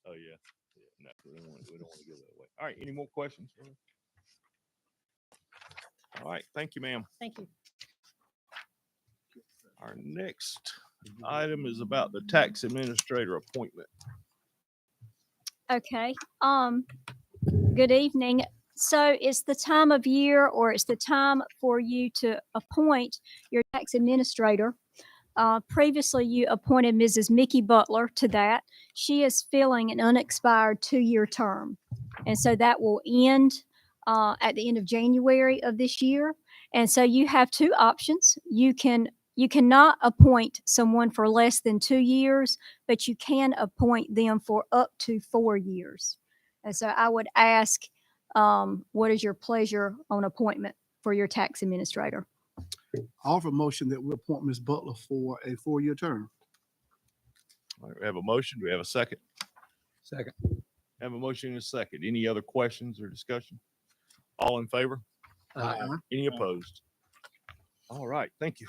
Oh, yeah. No, we don't want to give that away. All right. Any more questions? All right. Thank you, ma'am. Thank you. Our next item is about the tax administrator appointment. Okay. Good evening. So it's the time of year, or it's the time for you to appoint your tax administrator. Previously, you appointed Mrs. Mickey Butler to that. She is filling an unexpired 2-year term. And so that will end at the end of January of this year. And so you have two options. You cannot appoint someone for less than 2 years, but you can appoint them for up to 4 years. And so I would ask, what is your pleasure on appointment for your tax administrator? I offer a motion that we appoint Ms. Butler for a 4-year term. All right, we have a motion. Do we have a second? Second. Have a motion and a second. Any other questions or discussion? All in favor? Any opposed? All right, thank you.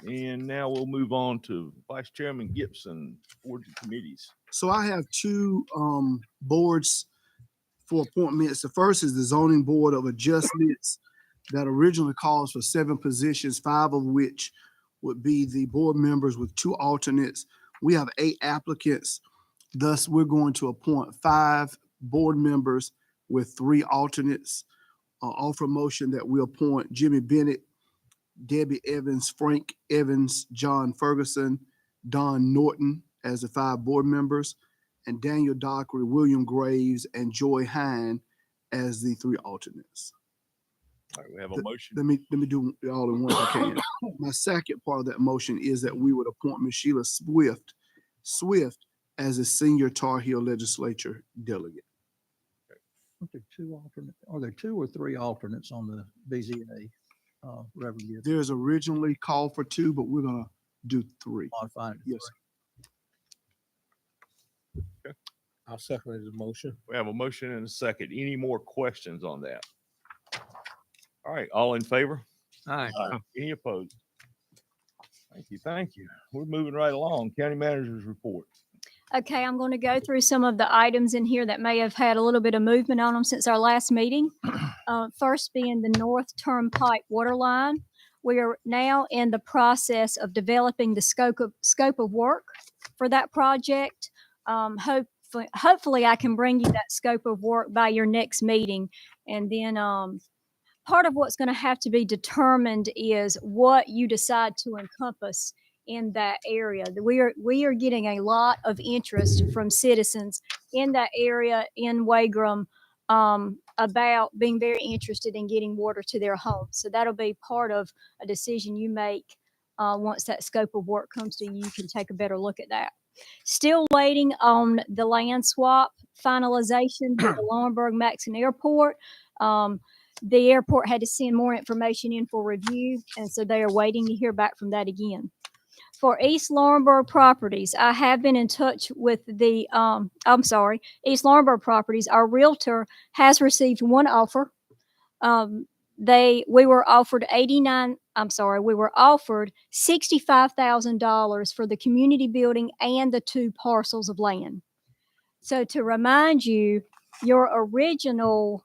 And now we'll move on to Vice Chairman Gibson, boards and committees. So I have two boards for appointments. The first is the Zoning Board of Adjustments that originally calls for 7 positions, 5 of which would be the board members with 2 alternates. We have 8 applicants. Thus, we're going to appoint 5 board members with 3 alternates. Offer a motion that we appoint Jimmy Bennett, Debbie Evans, Frank Evans, John Ferguson, Don Norton as the 5 board members, and Daniel Dockery, William Graves, and Joy Hine as the 3 alternates. All right, we have a motion. Let me do it all in one if I can. My second part of that motion is that we would appoint Ms. Sheila Swift as a senior Tar Heel legislature delegate. Are there 2 alternates? Are there 2 or 3 alternates on the BZA? Reverend Gibbs? There's originally called for 2, but we're gonna do 3. Modify it to Yes. 3. I'll second the motion. We have a motion and a second. Any more questions on that? All right, all in favor? Aye. Any opposed? Thank you, thank you. We're moving right along. County Manager's report. Okay, I'm going to go through some of the items in here that may have had a little bit of movement on them since our last meeting. First being the North Turnpike water line. We are now in the process of developing the scope of work for that project. Hopefully I can bring you that scope of work by your next meeting. And then part of what's going to have to be determined is what you decide to encompass in that area. We are getting a lot of interest from citizens in that area in Wagram about being very interested in getting water to their homes. So that'll be part of a decision you make once that scope of work comes to you. You can take a better look at that. Still waiting on the land swap finalization for the Laurinburg-Maxon Airport. The airport had to send more information in for review, and so they are waiting to hear back from that again. For East Laurinburg Properties, I have been in touch with the, East Laurinburg Properties. Our realtor has received one offer. We were offered $65,000 for the community building and the 2 parcels of land. So to remind you, your original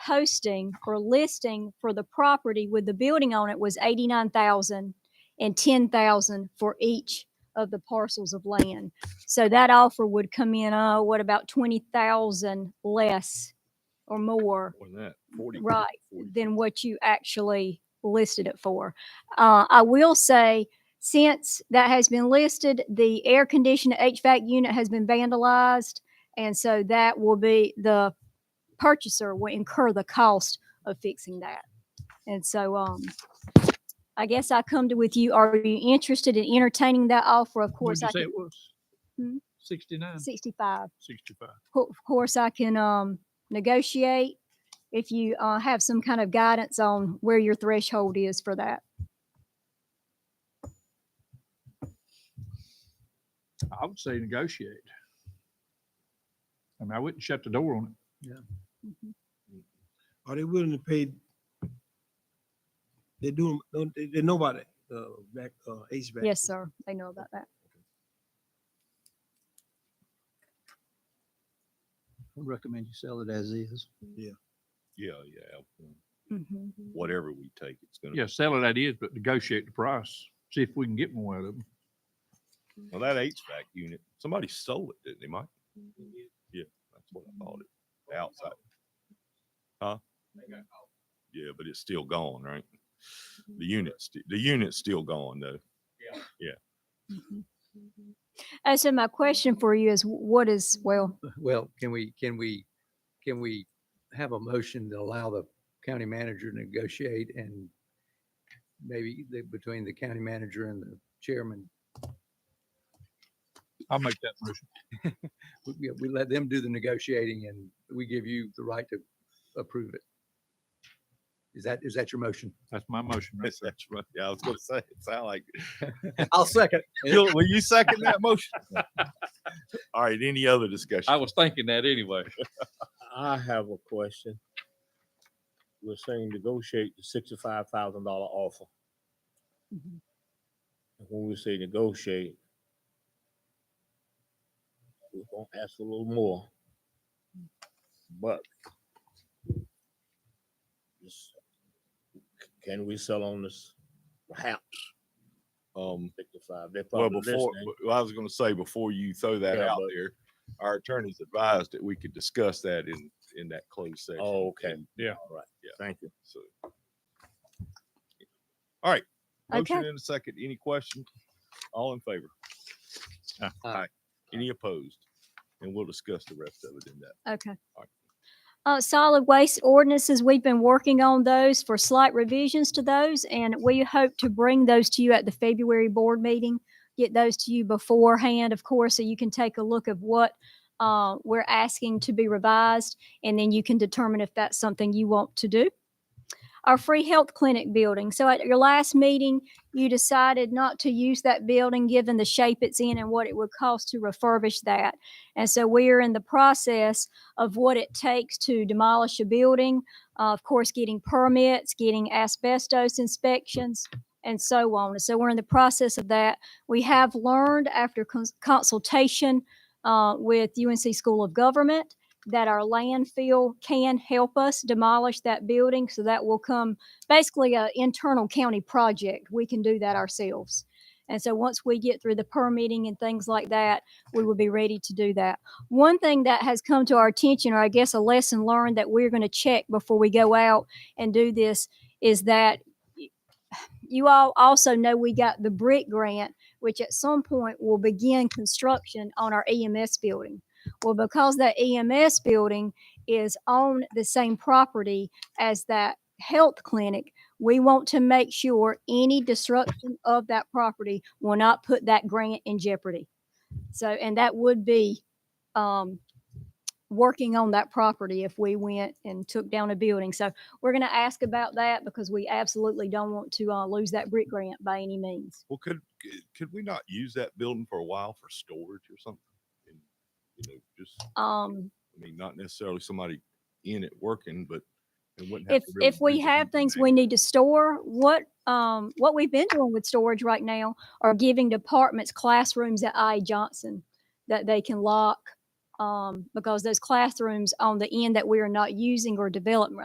posting or listing for the property with the building on it was $89,000 and $10,000 for each of the parcels of land. So that offer would come in, about 20,000 less or more, More than that, 40. right, 40. than what you actually listed it for. I will say, since that has been listed, the air conditioner HVAC unit has been vandalized, and so that will be, the purchaser will incur the cost of fixing that. And so I guess I come to with you. Are you interested in entertaining that offer? Of course, What'd you I say can. it was? Hmm? 69? 65. 65. Of course, I can negotiate if you have some kind of guidance on where your threshold is for that. I would say negotiate. I mean, I wouldn't shut the door on it. Are they willing to pay? They know about it, HVAC. Yes, sir. They know about that. recommend you sell it as is. Yeah. Mhm. Whatever we take, it's gonna. Yeah, sell it as is, but negotiate the price. See if we can get more out of them. Well, that HVAC unit, somebody stole it, didn't they, Mike? Yeah, that's what I thought. The outside. Huh? Yeah, but it's still gone, right? The unit's still gone though. Mhm. So my question for you is, what is, well, Well, can we have a motion to allow the county manager to negotiate and maybe between the county manager and the chairman, I'll make that motion. we let them do the negotiating and we give you the right to approve it. Is that your motion? That's my motion right there. That's right. Yeah, I was gonna say, it sound like. I'll second. Will you second that motion? All right, any other discussion? I was thinking that anyway. I have a question. We're saying negotiate the $65,000 offer. Mhm. And when we say negotiate, we're gonna ask a little more. But can we sell on this? Perhaps 65. They're Well, probably before, listening. I was gonna say, before you throw that Yeah, out but- there, our attorneys advised that we could discuss that in that closed session. Oh, okay. And- Yeah. All right. Yeah. Thank you. So. All right, motion Okay. in a second. Any questions? All in favor? Aye. Any opposed? And we'll discuss the rest of it in that. okay. All right. Solid waste ordinances, we've been working on those for slight revisions to those, and we hope to bring those to you at the February board meeting. Get those to you beforehand, of course, so you can take a look at what we're asking to be revised, and then you can determine if that's something you want to do. Our free health clinic building. So at your last meeting, you decided not to use that building given the shape it's in and what it would cost to refurbish that. And so we are in the process of what it takes to demolish a building, of course, getting permits, getting asbestos inspections, and so on. And so we're in the process of that. We have learned after consultation with UNC School of Government that our landfill can help us demolish that building. So that will come basically an internal county project. We can do that ourselves. And so once we get through the permitting and things like that, we will be ready to do that. One thing that has come to our attention, or I guess a lesson learned that we're going to check before we go out and do this, is that you all also know we got the BRIC grant, which at some point will begin construction on our EMS building. Well, because that EMS building is on the same property as that health clinic, we want to make sure any disruption of that property will not put that grant in jeopardy. So, and that would be working on that property if we went and took down a building. So we're going to ask about that because we absolutely don't want to lose that BRIC grant by any means. Well, could we not use that building for a while for storage or something? And, just, I mean, not necessarily somebody in it working, but it wouldn't have If to really if we use it have anything things we negative. need to store, what we've been doing with storage right now are giving departments classrooms at I. Johnson that they can lock, because those classrooms on the end that we are not using or developed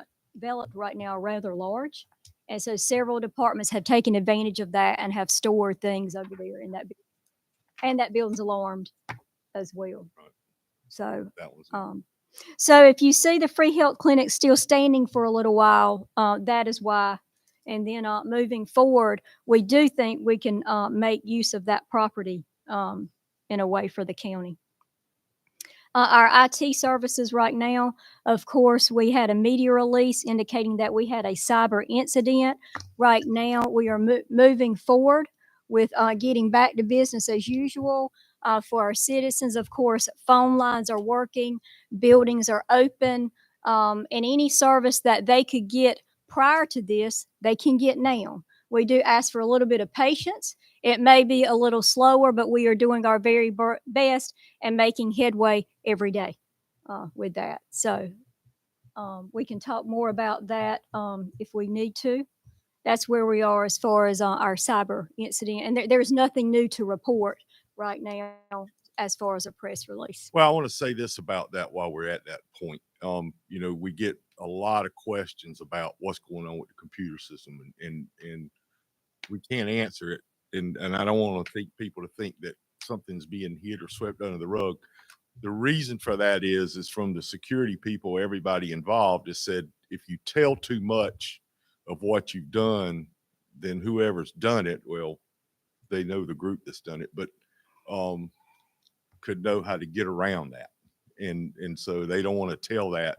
right now are rather large. And so several departments have taken advantage of that and have stored things over there in that building. And that building's alarmed as well. Right. So That was, so if you see the free health clinic still standing for a little while, that is why. And then moving forward, we do think we can make use of that property in a way for the county. Our IT services right now, of course, we had a media release indicating that we had a cyber incident. Right now, we are moving forward with getting back to business as usual. For our citizens, of course, phone lines are working, buildings are open, and any service that they could get prior to this, they can get now. We do ask for a little bit of patience. It may be a little slower, but we are doing our very best and making headway every day with that. So we can talk more about that if we need to. That's where we are as far as our cyber incident. And there's nothing new to report right now as far as a press release. Well, I want to say this about that while we're at that point. We get a lot of questions about what's going on with the computer system and we can't answer it. And I don't want to think people to think that something's being hid or swept under the rug. The reason for that is from the security people, everybody involved has said, if you tell too much of what you've done, then whoever's done it, well, they know the group that's done it, but could know how to get around that. And so they don't want to tell that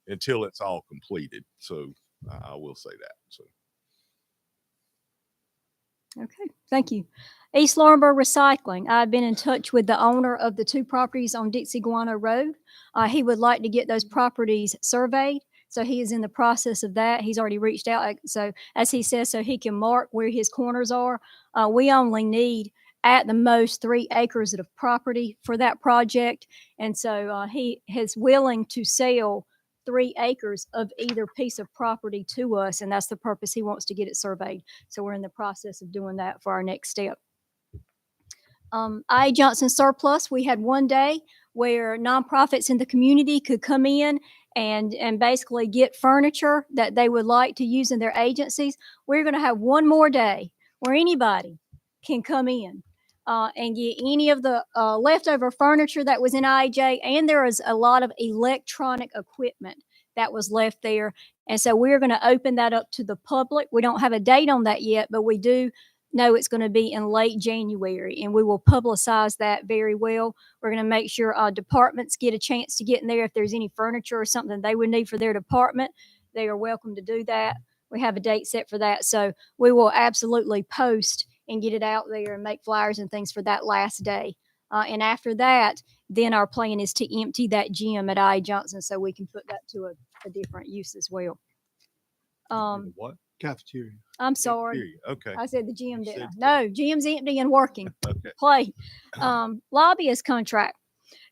until it's all completed. So I will say that. So. Okay, thank you. East Laurinburg Recycling. I've been in touch with the owner of the 2 properties on Dixie Guano Road. He would like to get those properties surveyed. So he is in the process of that. He's already reached out. So as he says, so he can mark where his corners are. We only need at the most 3 acres of property for that project. And so he is willing to sell 3 acres of either piece of property to us. And that's the purpose. He wants to get it surveyed. So we're in the process of doing that for our next step. I. Johnson Surplus, we had one day where nonprofits in the community could come in and basically get furniture that they would like to use in their agencies. We're going to have one more day where anybody can come in and get any of the leftover furniture that was in IJ, and there is a lot of electronic equipment that was left there. And so we're going to open that up to the public. We don't have a date on that yet, but we do know it's going to be in late January, and we will publicize that very well. We're going to make sure departments get a chance to get in there. If there's any furniture or something they would need for their department, they are welcome to do that. We have a date set for that. So we will absolutely post and get it out there and make flyers and things for that last day. And after that, then our plan is to empty that gym at I. Johnson so we can put that to a different use as well. What? Cafeteria. I'm sorry. Period. Okay. I said the gym, You didn't I? said No, gym's empty and working. Okay. Play. Lobbyist contract.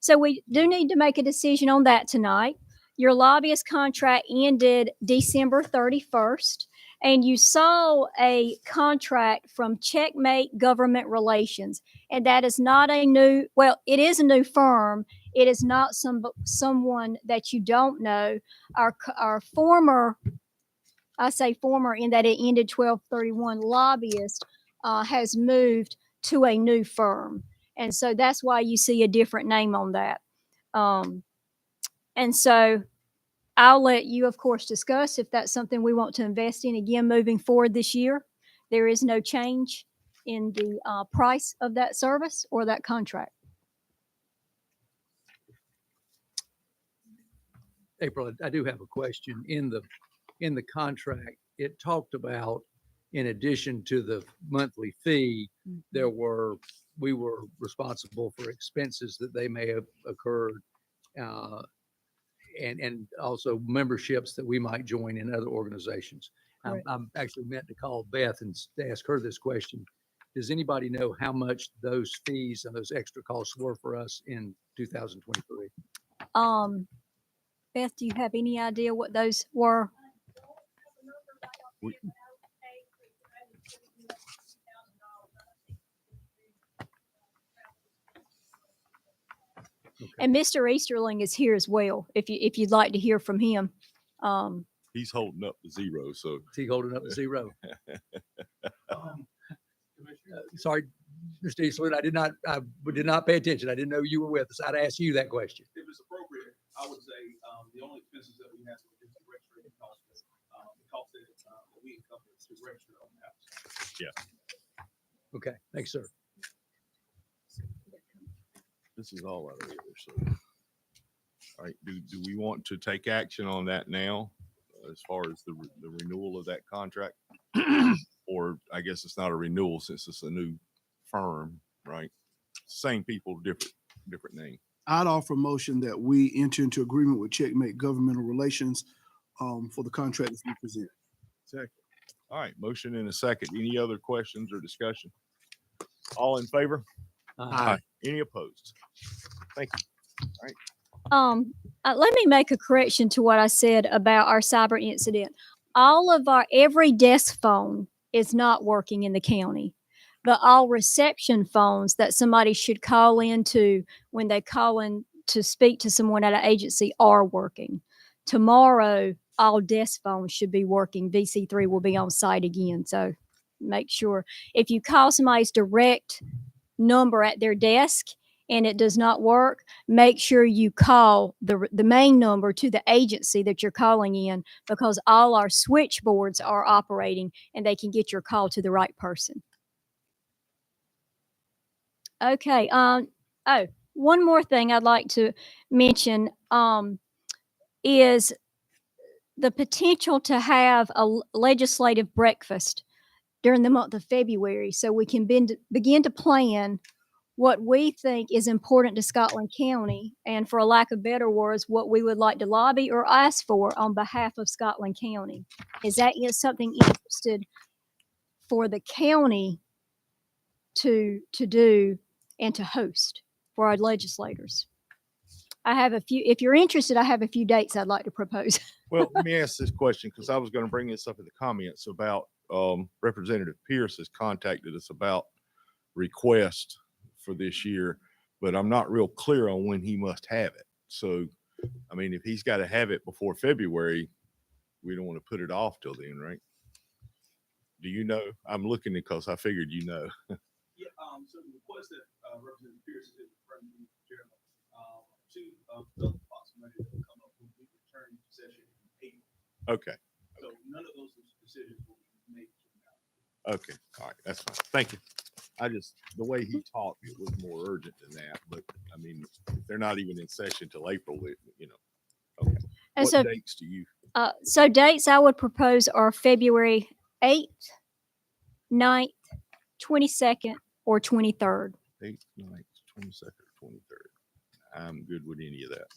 So we do need to make a decision on that tonight. Your lobbyist contract ended December 31st, and you saw a contract from Checkmate Government Relations, and that is not a new, well, it is a new firm. It is not someone that you don't know. Our former, I say former in that it ended 12/31 lobbyist has moved to a new firm. And so that's why you see a different name on that. And so I'll let you, of course, discuss if that's something we want to invest in again moving forward this year. There is no change in the price of that service or that contract. April, I do have a question. In the contract, it talked about, in addition to the monthly fee, we were responsible for expenses that they may have occurred, and also memberships that we might join in other organizations. Right. I'm actually meant to call Beth and ask her this question. Does anybody know how much those fees and those extra costs were for us in 2023? Beth, do you have any idea what those were? Okay. And Mr. Easterling is here as well, if you'd like to hear from him. He's holding up the 0. So Is he holding up the 0? Sorry, Mr. Eastland, I did not pay attention. I didn't know you were with us. I'd ask you that question. If it's appropriate, I would say the only expenses that we have is the registration cost, the cost that we incur to register on the house. Okay, thanks, sir. this is all out of here. So, all right, do we want to take action on that now as far as the renewal of that contract? Or I guess it's not a renewal since it's a new firm, right? Same people, different name. I'd offer a motion that we enter into agreement with Checkmate Governmental Relations for the contract that's been presented. Second. All right, motion and a second. Any other questions or discussion? All in favor? Aye. Any opposed? Thank you. Let me make a correction to what I said about our cyber incident. Every desk phone is not working in the county. the all reception phones that somebody should call into when they call in to speak to someone at an agency are working. Tomorrow, all desk phones should be working. VC3 will be on site again. So make sure if you call somebody's direct number at their desk and it does not work, make sure you call the main number to the agency that you're calling in, because all our switchboards are operating and they can get your call to the right person. Okay. Oh, one more thing I'd like to mention is the potential to have a legislative breakfast during the month of February, so we can begin to plan what we think is important to Scotland County, and for a lack of better words, what we would like to lobby or ask for on behalf of Scotland County. Is that something interested for the county to do and to host for our legislators? I have a few, if you're interested, I have a few dates I'd like to propose. Well, let me ask this question, because I was going to bring this up in the comments about Representative Pierce has contacted us about request for this year, but I'm not real clear on when he must have it. So, I mean, if he's got to have it before February, we don't want to put it off till then, right? Do you know? I'm looking because I figured you know. Yeah, so the request that Representative Pierce is referring to, Chairman, two of the possibilities that will come up when we return to session in April. Okay. So none of those decisions will be made. Okay. All right. That's fine. Thank you. The way he talked, it was more urgent than that. But I mean, if they're not even in session till April, you know. Okay. And What so, dates do you? so dates I would propose are February 8th, 9th, 22nd, or 23rd. 8th, 9th, 22nd, 23rd. I'm good with any of that.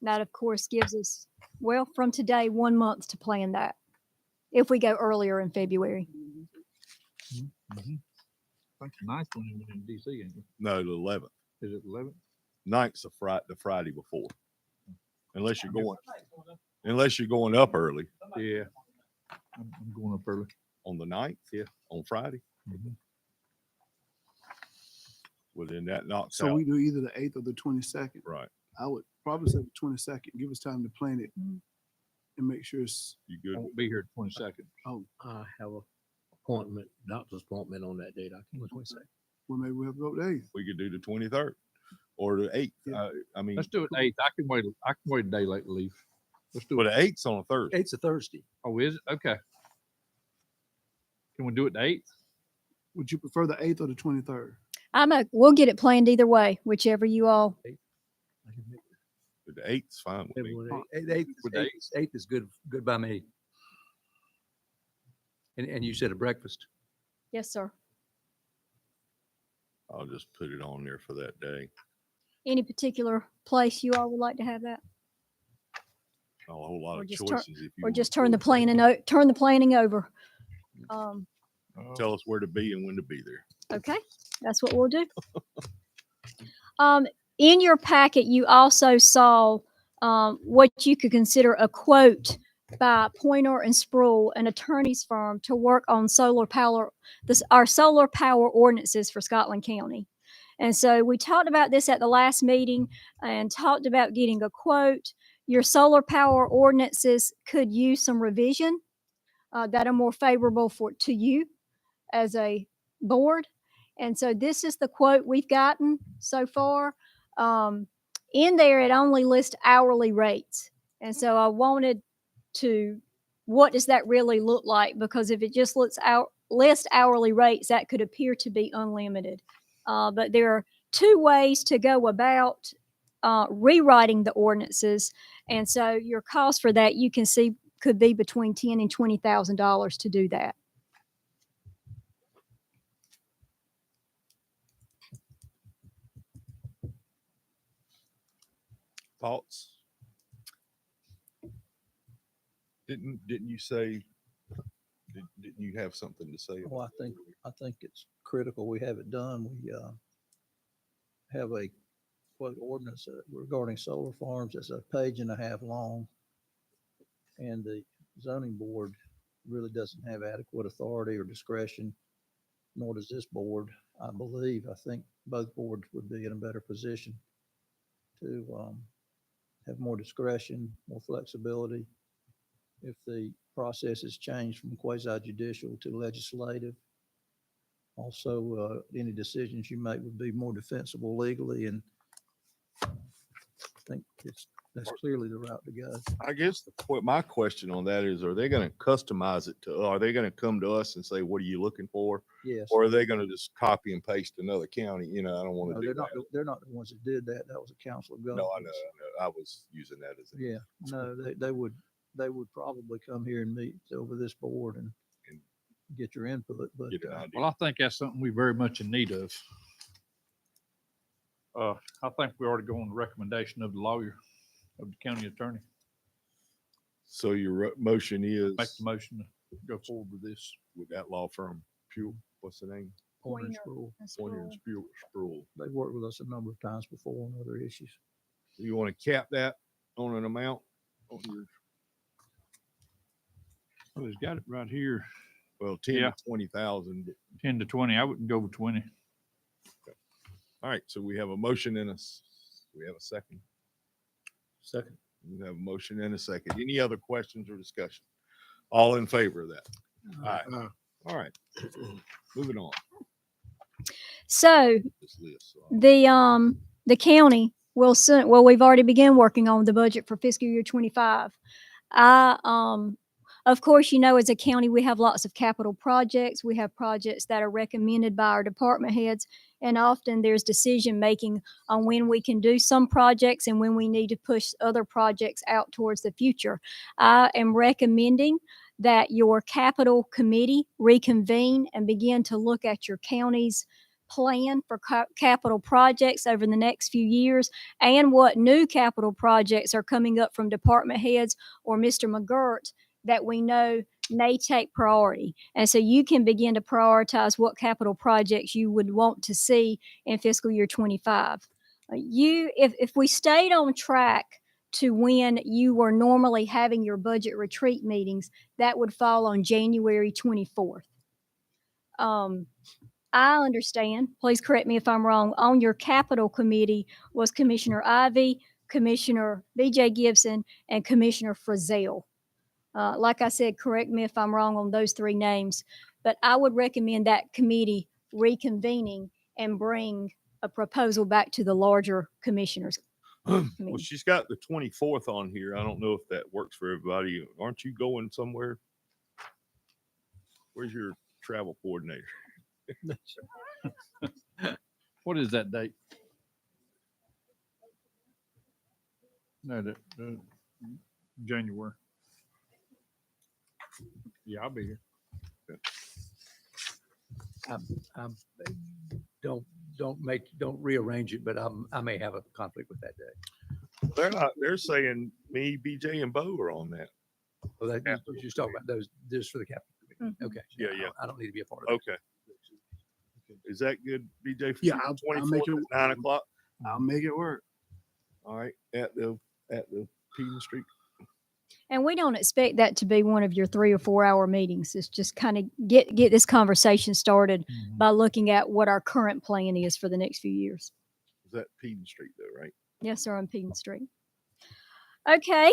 That, of course, gives us, well, from today, 1 month to plan that, if we go earlier in February. I think the ninth one is in DC, ain't it? No, the 11th. Is it 11th? 9th's the Friday before. Unless you're going up early Yeah. I'm going up early. on the 9th. Yeah. On Friday. Mhm. Well, then that knocks So out. we do either the 8th or the 22nd. Right. I would probably say the 22nd. Give us time to plan it and make sure it's, You I good? won't be here 22nd. oh, I have a appointment, doctor's appointment on that date. I can't say. well, maybe we have to go with the 8th. We could do the 23rd or the 8th. Yeah. I mean, Let's do it 8th. I can wait a day late to leave. Let's do well, it. the 8th's on a Thursday. It's a Thursday. Oh, is it? Okay. Can we do it the 8th? Would you prefer the 8th or the 23rd? We'll get it planned either way, whichever you all. The 8th's fine with me. With the Eighth is good by me. And you said a breakfast. Yes, sir. I'll just put it on there for that day. Any particular place you all would like to have that? Not a whole lot Or of just choices. If you Or want just to turn do the it. planning over? Tell us where to be and when to be there. Okay, that's what we'll do. In your packet, you also saw what you could consider a quote by Poynter and Sproul, an attorney's firm, to work on solar power, our solar power ordinances for Scotland County. And so we talked about this at the last meeting and talked about getting a quote. Your solar power ordinances could use some revision that are more favorable to you as a board. And so this is the quote we've gotten so far. In there, it only lists hourly rates. And so I wanted to, what does that really look like? Because if it just lists hourly rates, that could appear to be unlimited. But there are two ways to go about rewriting the ordinances. And so your cost for that, you can see, could be between $10,000 and $20,000 to do that. Thoughts? Didn't you say, didn't you have something to say? Well, I think it's critical we have it done. We have a quote ordinance regarding solar farms. It's a page and a half long. And the zoning board really doesn't have adequate authority or discretion, nor does this board, I believe. I think both boards would be in a better position to have more discretion, more flexibility. If the process is changed from quasi judicial to legislative. Also, any decisions you make would be more defensible legally, and I think that's clearly the route to go. I guess my question on that is, are they gonna customize it are they gonna come to us and say, what are you looking for? Yes. Or are they gonna just copy and paste another county? You know, I don't wanna No, do they're not, that. they're not the ones that did that. That was a council of No, governments. I know. I was using that as a. Yeah, no, they would probably come here and meet over this board and get your input, but Get an idea. Well, I think that's something we're very much in need of. I think we ought to go on the recommendation of the lawyer, of the county attorney. So your motion is Make the motion to go forward with this. with that law firm, what's the name? Pointer and Pointer. Sproul, That's Pointer cool. and Sproul. they've worked with us a number of times before on other issues. You want to cap that on an amount? Well, he's got it right here, Well, 10 Yeah. to 20,000. 10 to 20. I wouldn't go with 20. All right, so we have a motion and we have a second. Second. We have a motion and a second. Any other questions or discussion? All in favor of that? Aye. All right, moving on. So This list. the county will soon, well, we've already begun working on the budget for fiscal year 25. Of course, you know, as a county, we have lots of capital projects. We have projects that are recommended by our department heads, and often there's decision making on when we can do some projects and when we need to push other projects out towards the future. I am recommending that your capital committee reconvene and begin to look at your county's plan for capital projects over the next few years and what new capital projects are coming up from department heads or Mr. McGirt that we know may take priority. And so you can begin to prioritize what capital projects you would want to see in fiscal year 25. If we stayed on track to when you were normally having your budget retreat meetings, that would fall on January 24th. I understand, please correct me if I'm wrong, on your capital committee was Commissioner Ivy, Commissioner BJ Gibson, and Commissioner Frizzell. Like I said, correct me if I'm wrong on those three names, but I would recommend that committee reconvening and bring a proposal back to the larger commissioners. Well, committee. she's got the 24th on here. I don't know if that works for everybody. Aren't you going somewhere? Where's your travel coordinator? What is that date? No, January. Yeah, I'll be here. Don't rearrange it, but I may have a conflict with that day. They're saying me, BJ, and Bo are on that. So that, you just talk about those, just for the capital committee. Mhm. Okay. Yeah, I yeah. don't- I don't need to be a part of it. Okay. Is that good, BJ? for Yeah, you? I'll 24th make it at 9:00? I'll make it work. All right, at the Peden Street. And we don't expect that to be one of your 3 or 4 hour meetings. It's just kind of get this conversation started by looking at what our current plan is for the next few years. Is that Peden Street though, right? Yes, sir, on Peden Street. Okay,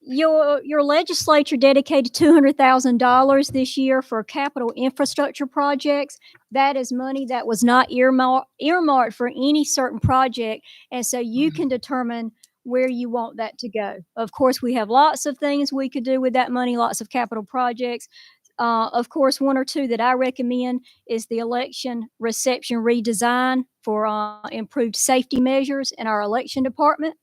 your legislature dedicated $200,000 this year for capital infrastructure projects. That is money that was not earmarked for any certain project, and so you can determine where you want that to go. Of course, we have lots of things we could do with that money, lots of capital projects. Of course, one or two that I recommend is the election reception redesign for improved safety measures in our election department.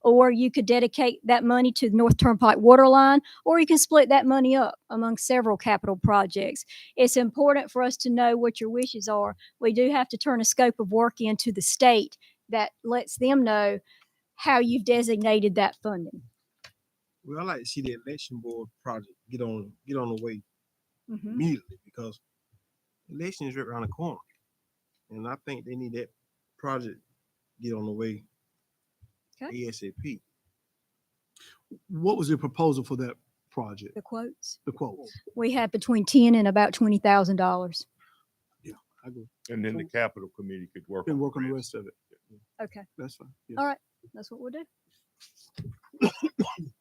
Or you could dedicate that money to the North Turnpike water line, or you can split that money up among several capital projects. It's important for us to know what your wishes are. We do have to turn a scope of work into the state that lets them know how you've designated that funding. Well, I like to see the election board project get on the way Mhm. immediately because election is right around the corner, and I think they need that project get on the way Okay. ASAP. What was your proposal for that project, The quotes, the quotes. we have between 10 and about $20,000. I go, And then the capital committee could work. can work on the rest of it. Okay. That's fine. Yeah. All right, that's what we'll do.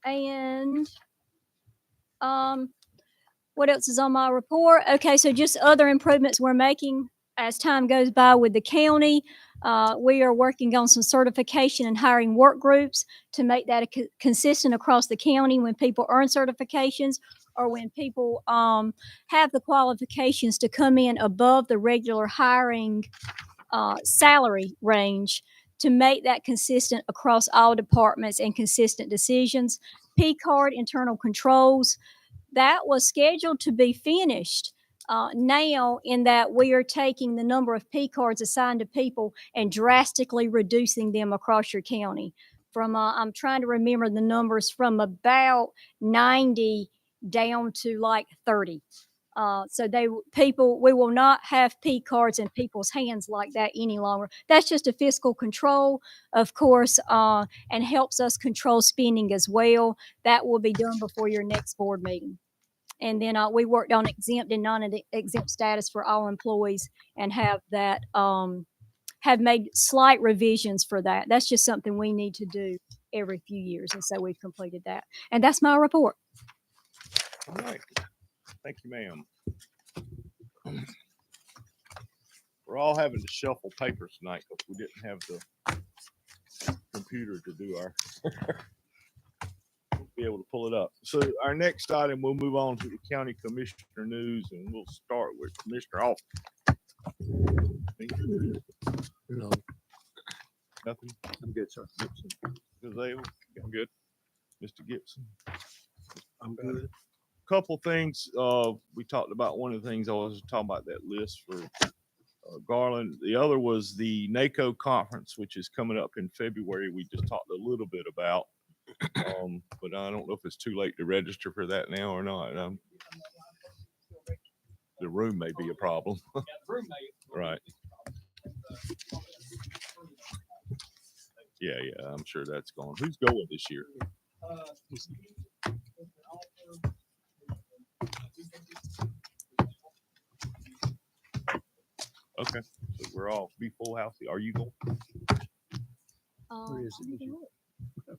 And, what else is on my report? Okay, so just other improvements we're making as time goes by with the county. We are working on some certification and hiring work groups to make that consistent across the county when people earn certifications or when people, have the qualifications to come in above the regular hiring, salary range, to make that consistent across all departments and consistent decisions. P card internal controls, that was scheduled to be finished now, in that we are taking the number of P cards assigned to people and drastically reducing them across your county. From, I'm trying to remember the numbers, from about 90 down to like 30. So we will not have P cards in people's hands like that any longer. That's just a fiscal control, of course, and helps us control spending as well. That will be done before your next board meeting. And then we worked on exempt and non-exempt status for all employees and have that, have made slight revisions for that. That's just something we need to do every few years. And so we've completed that. And that's my report. All right. Thank you, ma'am. We're all having to shuffle papers tonight because we didn't have the computer to do our be able to pull it up. So our next item, we'll move on to the county commissioner news, and we'll start with Commissioner Austin. No. Nothing? I'm good, sir. Gazelle? I'm good. Mr. Gibson? I'm good. Couple things, we talked about. One of the things I was talking about, that list for Garland. The other was the NACO conference, which is coming up in February. We just talked a little bit about, but I don't know if it's too late to register for that now or not. The room may be a problem. Right. Yeah, I'm sure that's gone. Who's going this year? Okay, so we're all be full house. Are you going? Where is it?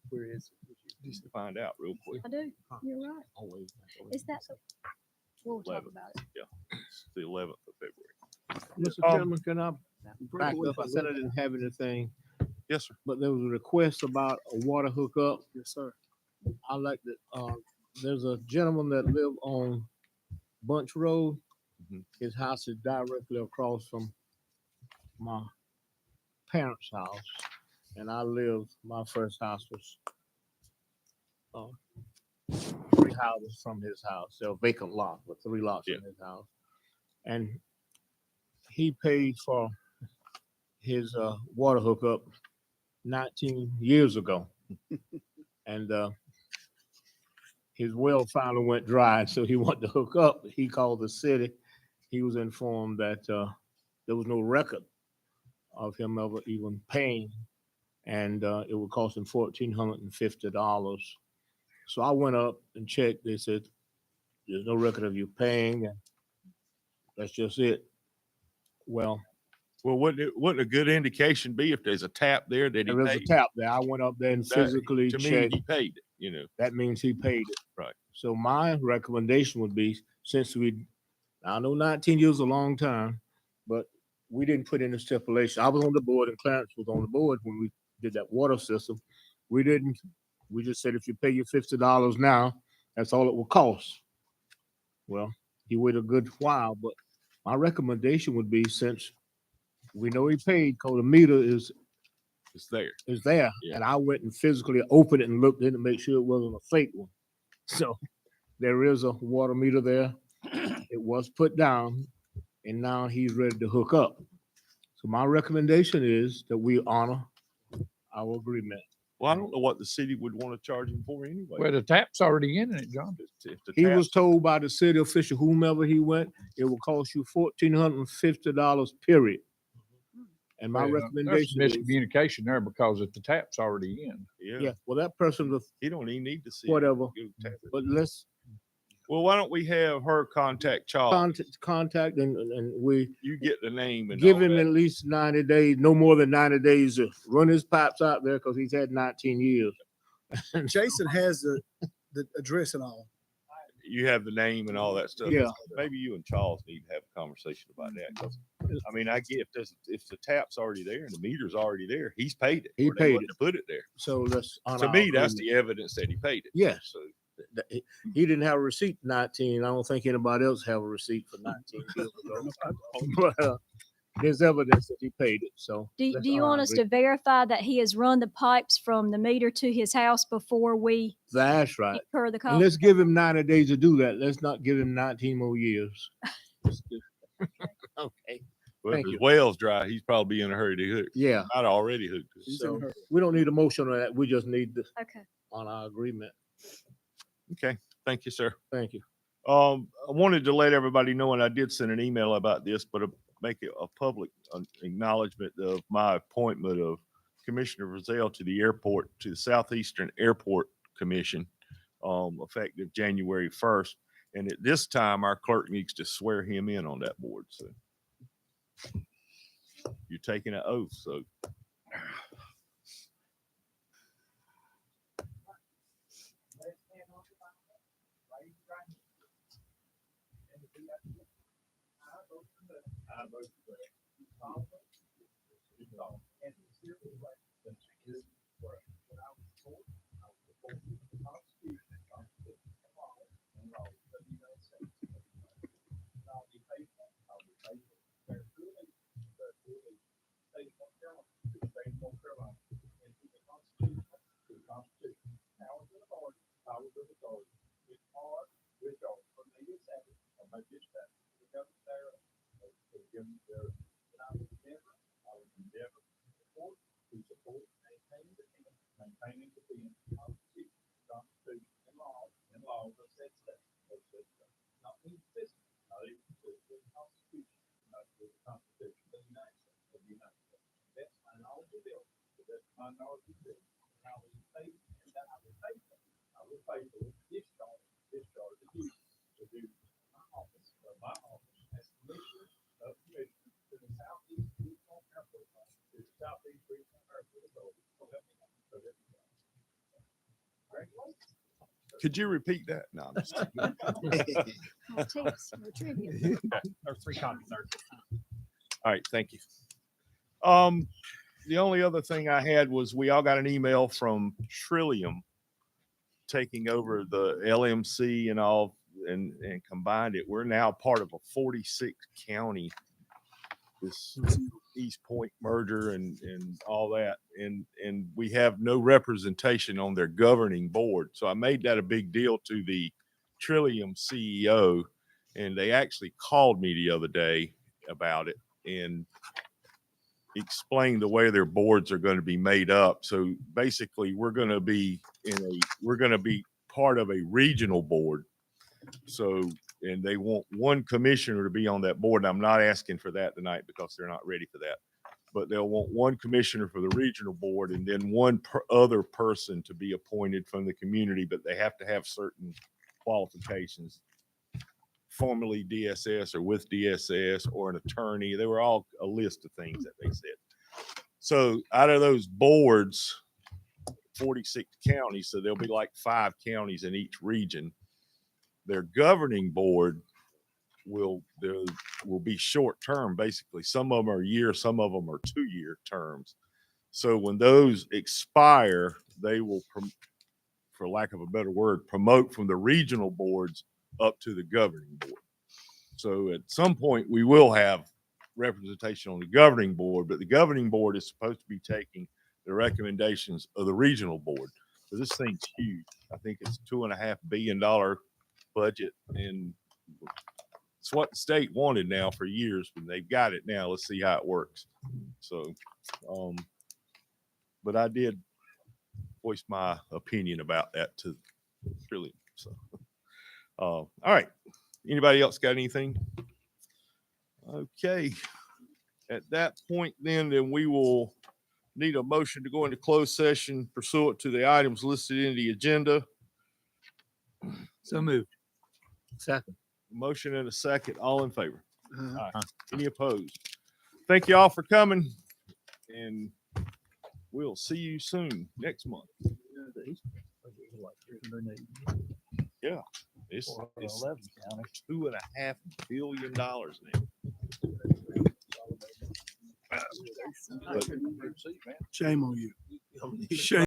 Where is it? Just to find out real quick. I do. You're right. Always. Is that we'll talk 11th. about it. Yeah, it's the 11th of February. Mr. Chairman, can I back up? I said I didn't have anything, Yes, sir. but there was a request about a water hookup. Yes, sir. I like that, there's a gentleman that live on Bunch Road. Mhm. His house is directly across from my parents' house. And my first house was, 3 houses from his house. They're vacant lot, but 3 lots in his house. And he paid for his, water hookup 19 years ago. And, his well finally went dry, so he wanted to hook up. He called the city. He was informed that there was no record of him ever even paying, and it would cost him $1,450. So I went up and checked. They said there's no record of you paying, and that's just it. Well, wouldn't a good indication be if there's a tap there that he there is a paid? tap there. I went up there and That- physically To me, checked. he paid it, That means he paid it. Right. So my recommendation would be, since I know 19 years is a long time, but we didn't put in a stipulation. I was on the board and Clarence was on the board when we did that water system. We just said, if you pay your $50 now, that's all it will cost. Well, he waited a good while, but my recommendation would be, since we know he paid, because the meter is there. Yeah. And I went and physically opened it and looked in to make sure it wasn't a fake one. So there is a water meter there. It was put down and now he's ready to hook up. So my recommendation is that we honor our agreement. Well, I don't know what the city would want to charge him for anyway. Well, the tap's already in it, John. If the He tap- was told by the city official, whomever he went, it will cost you $1,450, period. And my Well, there's recommendation is, miscommunication there, because if the tap's already in. yeah, well, that person was He don't even need to see. it. whatever. Go tap it. But let's Well, why don't we have her contact Charles? Contact and we You get the name and give all him that. at least 90 days, no more than 90 days to run his pipes out there because he's had 19 years. Jason has the address and all. You have the name and all that stuff. Yeah. Maybe you and Charles need to have a conversation about that. 'Cause, I mean, I get if the tap's already there and the meter's already there, he's paid it. He or they paid wouldn't have put it there. So that's on To our me, that's agreement. the evidence that he paid it. Yes. So He didn't have a receipt for 19. I don't think anybody else have a receipt for 19 years ago. But there's evidence that he paid it. So Do that's you on want our us to verify that he has run the pipes from the meter to his house before we That's right. incur the And cost? let's give him 90 days to do that. Let's not give him 19 more years. Okay. well, if Thank his you. well's dry, he's probably in a hurry to hook. Yeah. I'd already hooked it. So we don't need a motion on that. We just need this Okay. on our agreement. Okay. Thank you, sir. Thank you. I wanted to let everybody know, and I did send an email about this, but make it a public acknowledgement of my appointment of Commissioner Brazell to the airport, to the Southeastern Airport Commission, effective January 1st. And at this time, our clerk needs to swear him in on that board. So you're taking an oath. So could you repeat that? No, I'm just kidding. No tips, no trivia. Or 3 copies, sir. All right, thank you. The only other thing I had was we all got an email from Trillium taking over the LMC and all and combined it. We're now part of a 46 county, this East Point merger and all that. And we have no representation on their governing board. So I made that a big deal to the Trillium CEO, and they actually called me the other day about it and explained the way their boards are going to be made up. So basically we're going to be part of a regional board. So, and they want one commissioner to be on that board. And I'm not asking for that tonight because they're not ready for that, but they'll want one commissioner for the regional board and then one other person to be appointed from the community, but they have to have certain qualifications, formerly DSS or with DSS or an attorney. They were all a list of things that they said. So out of those boards, 46 counties, so there'll be like 5 counties in each region. Their governing board will be short term, basically. Some of them are a year, some of them are 2-year terms. So when those expire, they will, for lack of a better word, promote from the regional boards up to the governing board. So at some point we will have representation on the governing board, but the governing board is supposed to be taking the recommendations of the regional board. So this thing's huge. I think it's $2.5 billion budget, and it's what the state wanted now for years, but they've got it now. Let's see how it works. So, but I did voice my opinion about that to Trillium. So, all right. Anybody else got anything? Okay. At that point, then we will need a motion to go into closed session pursuant to the items listed in the agenda. So moved. Second. Motion and a second. All in favor? Uh, Any opposed? Thank you all for coming, and we'll see you soon next month. It's $2.5 billion now. Shame on you. Shame.